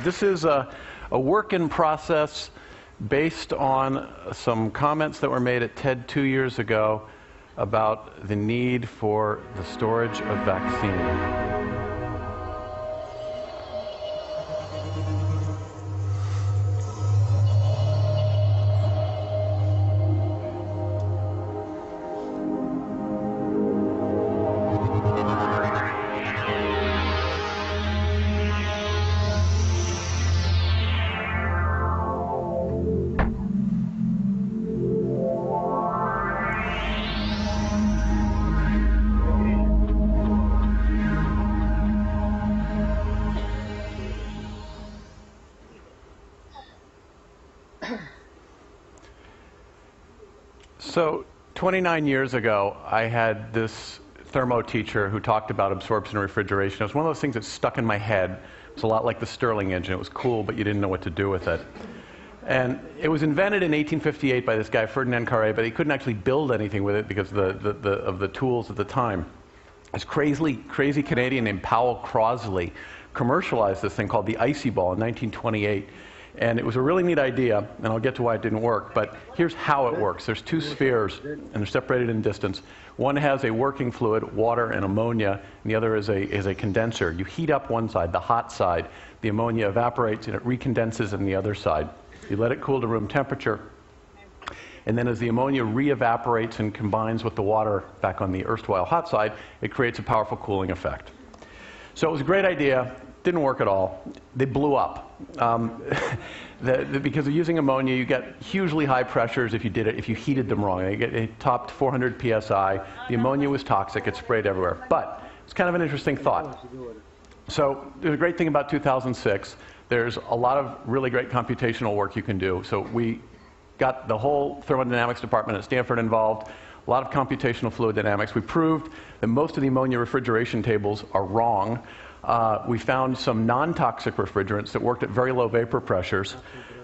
This is a work in process based on some comments that were made at TED 2 years ago about the need for the storage of vaccine. So 29 years ago, I had this thermo teacher who talked about absorption refrigeration. It was one of those things that stuck in my head. It was a lot like the Stirling engine. It was cool, but you didn't know what to do with it. And it was invented in 1858 by this guy, Ferdinand Carré, but he couldn't actually build anything with it because of the tools at the time. This crazy Canadian named Powell Crosley commercialized this thing called the Icy Ball in 1928. And it was a really neat idea, and I'll get to why it didn't work, but here's how it works. There's two spheres, and they're separated in distance. One has a working fluid, water and ammonia, and the other is a condenser. You heat up one side, the hot side. The ammonia evaporates, and it recondenses in the other side. You let it cool to room temperature, and then as the ammonia re-evaporates and combines with the water back on the erstwhile hot side, it creates a powerful cooling effect. So it was a great idea. Didn't work at all. They blew up. Because of using ammonia, you get hugely high pressures if you heated them wrong. It topped 400 psi. The ammonia was toxic. It sprayed everywhere. But it's kind of an interesting thought. So the great thing about 2006, there's a lot of really great computational work you can do. So we got the whole thermodynamics department at Stanford involved. A lot of computational fluid dynamics. We proved that most of the ammonia refrigeration tables are wrong. We found some non-toxic refrigerants that worked at very low vapor pressures.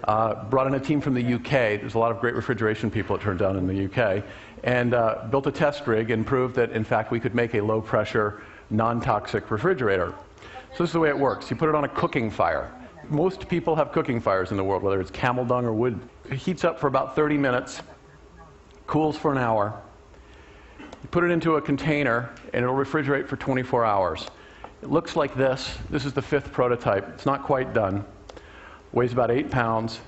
Brought in a team from the UK. There's a lot of great refrigeration people, it turned out, in the UK. And built a test rig and proved that, in fact, we could make a low-pressure, non-toxic refrigerator. So this is the way it works. You put it on a cooking fire. Most people have cooking fires in the world, whether it's camel dung or wood. It heats up for about 30 minutes, cools for an hour. You put it into a container, and it'll refrigerate for 24 hours. It looks like this. This is the 5th prototype. It's not quite done. Weighs about 8 pounds.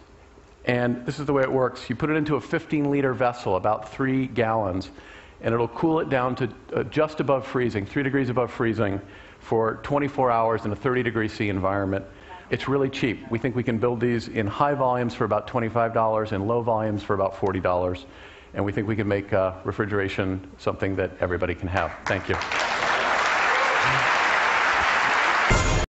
And this is the way it works. You put it into a 15-liter vessel, about 3 gallons, and it'll cool it down to just above freezing, 3 degrees above freezing, for 24 hours in a 30-degree-C environment. It's really cheap. We think we can build these in high volumes for about $25 and low volumes for about $40. And we think we can make refrigeration something that everybody can have. Thank you.